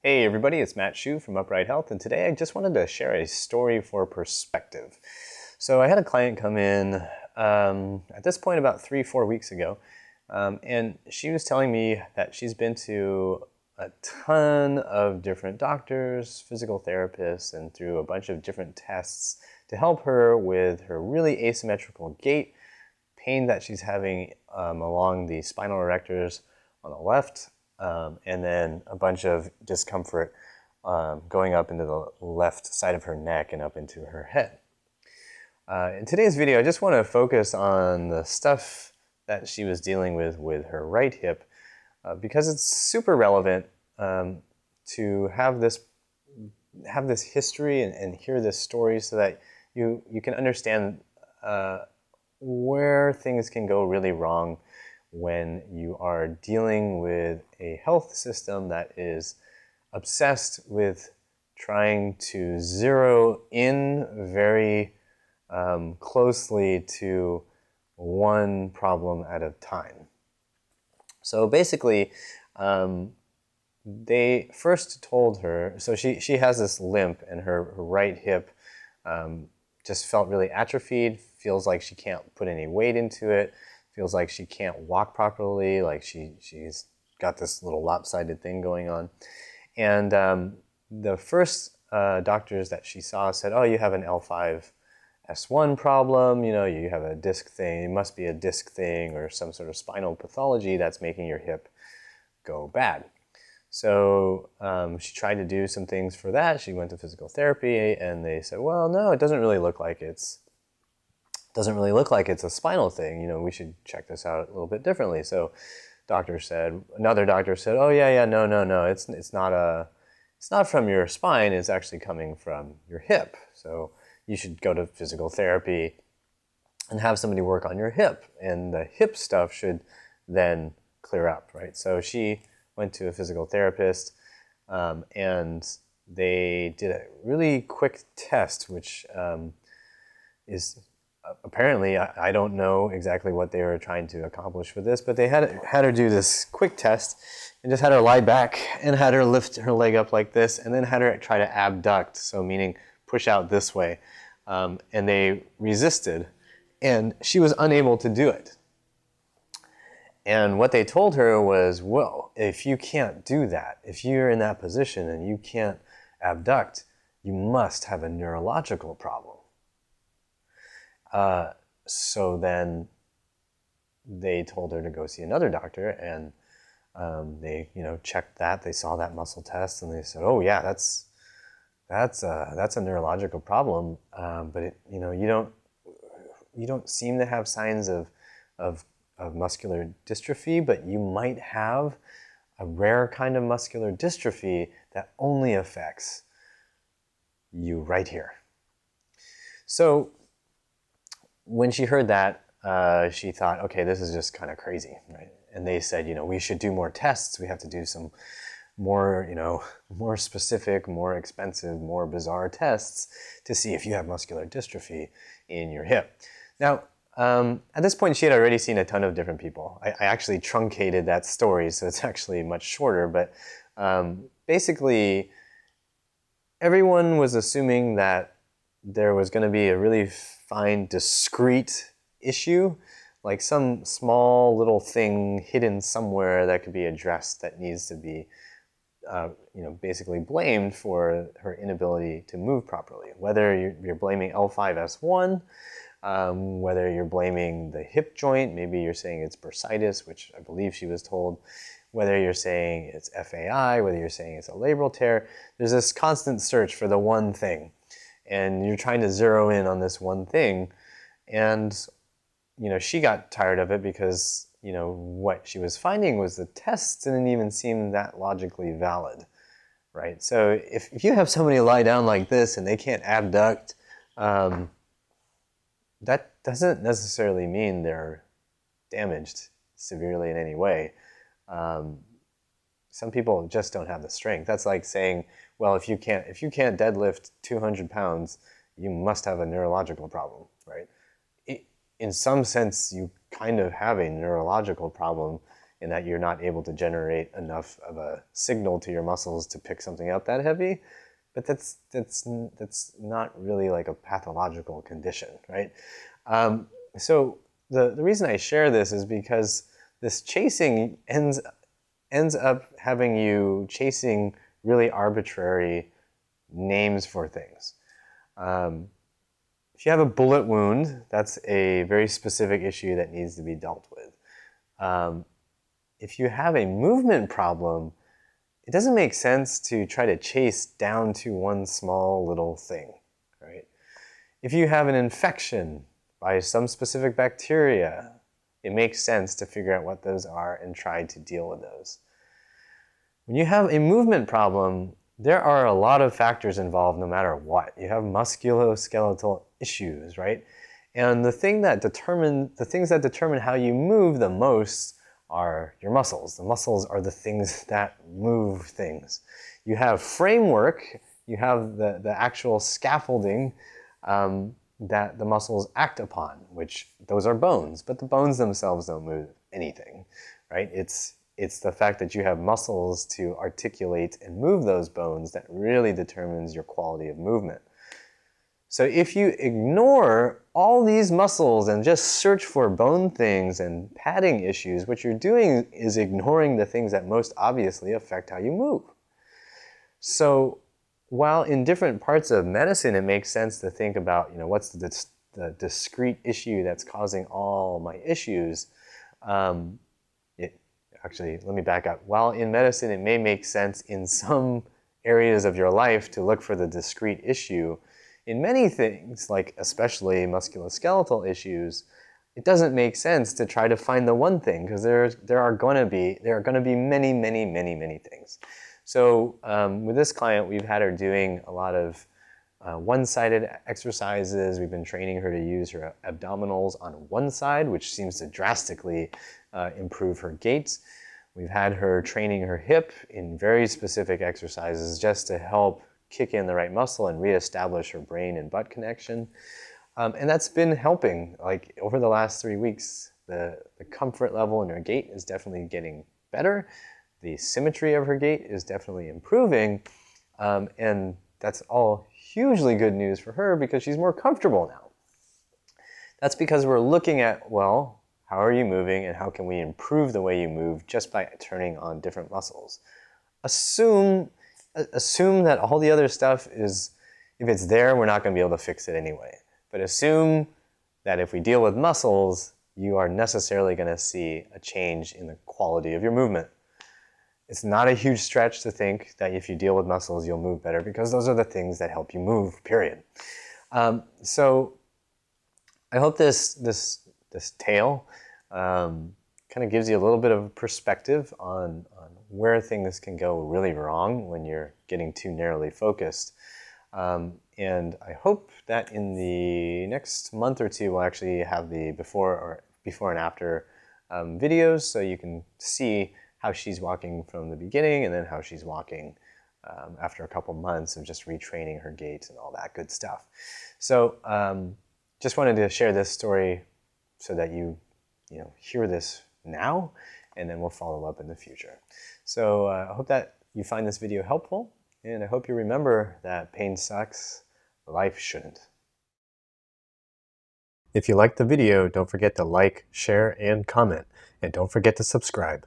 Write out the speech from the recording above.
Hey everybody, it's Matt Shu from Upright Health, and today I just wanted to share a story for perspective. So I had a client come in at this point about 3-4 weeks ago, and she was telling me that she's been to a ton of different doctors, physical therapists, and through a bunch of different tests to help her with her really asymmetrical gait, pain that she's having along the spinal erectors on the left, and then a bunch of discomfort going up into the left side of her neck and up into her head. In today's video, I just want to focus on the stuff that she was dealing with her right hip because it's super relevant to have this history and hear this story so that you can understand where things can go really wrong when you are dealing with a health system that is obsessed with trying to zero in very closely to one problem at a time. So basically, they first told her, so she has this limp and her right hip just felt really atrophied, feels like she can't put any weight into it, feels like she can't walk properly, like she's got this little lopsided thing going on. And the first doctors that she saw said, oh, you have an L5-S1 problem, you have a disc thing, it must be a disc thing or some sort of spinal pathology that's making your hip go bad. So she tried to do some things for that. She went to physical therapy and they said, well, no, it doesn't really look like it's a spinal thing. We should check this out a little bit differently. So another doctor said, oh yeah, no, it's not from your spine, it's actually coming from your hip. So you should go to physical therapy and have somebody work on your hip, and the hip stuff should then clear up, right? So she went to a physical therapist and they did a really quick test, which is apparently, I don't know exactly what they were trying to accomplish with this, but they had her do this quick test and just had her lie back and had her lift her leg up like this and then had her try to abduct, so meaning push out this way. And they resisted and she was unable to do it. And what they told her was, well, if you can't do that, if you're in that position and you can't abduct, you must have a neurological problem. So then they told her to go see another doctor, and they checked that. They saw that muscle test, and they said, oh yeah, that's a neurological problem. But you don't seem to have signs of muscular dystrophy, but you might have a rare kind of muscular dystrophy that only affects you right here. So when she heard that, she thought, okay, this is just kind of crazy, right? And they said, we should do more tests. We have to do some more, more specific, more expensive, more bizarre tests to see if you have muscular dystrophy in your hip. Now, at this point, she had already seen a ton of different people. I actually truncated that story, so it's actually much shorter. But basically, everyone was assuming that there was going to be a really fine, discrete issue, like some small little thing hidden somewhere that could be addressed that needs to be, basically blamed for her inability to move properly. Whether you're blaming L5-S1, whether you're blaming the hip joint, maybe you're saying it's bursitis, which I believe she was told, whether you're saying it's FAI, whether you're saying it's a labral tear, there's this constant search for the one thing. And you're trying to zero in on this one thing. And, she got tired of it because, what she was finding was the tests didn't even seem that logically valid, right? So if you have somebody lie down like this and they can't abduct, that doesn't necessarily mean they're damaged severely in any way. Some people just don't have the strength. That's like saying, well, if you can't deadlift 200 pounds, you must have a neurological problem, right? In some sense, you kind of have a neurological problem in that you're not able to generate enough of a signal to your muscles to pick something up that heavy. But that's not really like a pathological condition, right? So the reason I share this is because this chasing ends up having you chasing really arbitrary names for things. If you have a bullet wound, that's a very specific issue that needs to be dealt with. If you have a movement problem, it doesn't make sense to try to chase down to one small little thing, right? If you have an infection by some specific bacteria, it makes sense to figure out what those are and try to deal with those. When you have a movement problem, there are a lot of factors involved no matter what. You have musculoskeletal issues, right? And the things that determine how you move the most are your muscles. The muscles are the things that move things. You have framework, you have the actual scaffolding that the muscles act upon, which those are bones, but the bones themselves don't move anything, right? It's the fact that you have muscles to articulate and move those bones that really determines your quality of movement. So if you ignore all these muscles and just search for bone things and padding issues, what you're doing is ignoring the things that most obviously affect how you move. So while in different parts of medicine it makes sense to think about, what's the discrete issue that's causing all my issues, actually, let me back up. While in medicine it may make sense in some areas of your life to look for the discrete issue, in many things, like especially musculoskeletal issues, it doesn't make sense to try to find the one thing, because there are going to be many, many, many, many things. So with this client, we've had her doing a lot of one-sided exercises. We've been training her to use her abdominals on one side, which seems to drastically improve her gait. We've had her training her hip in very specific exercises just to help kick in the right muscle and reestablish her brain and butt connection. And that's been helping. Like over the last 3 weeks, the comfort level in her gait is definitely getting better. The symmetry of her gait is definitely improving. And that's all hugely good news for her because she's more comfortable now. That's because we're looking at, well, how are you moving and how can we improve the way you move just by turning on different muscles? Assume that all the other stuff is, if it's there, we're not going to be able to fix it anyway. But assume that if we deal with muscles, you are necessarily going to see a change in the quality of your movement. It's not a huge stretch to think that if you deal with muscles, you'll move better, because those are the things that help you move, period. So I hope this tale kind of gives you a little bit of perspective on where things can go really wrong when you're getting too narrowly focused. And I hope that in the next month or two, we'll actually have the before and after videos, so you can see how she's walking from the beginning and then how she's walking after a couple months of just retraining her gait and all that good stuff. So just wanted to share this story so that you hear this now, and then we'll follow up in the future. So I hope that you find this video helpful, and I hope you remember that pain sucks, life shouldn't. If you liked the video, don't forget to like, share, and comment, and don't forget to subscribe.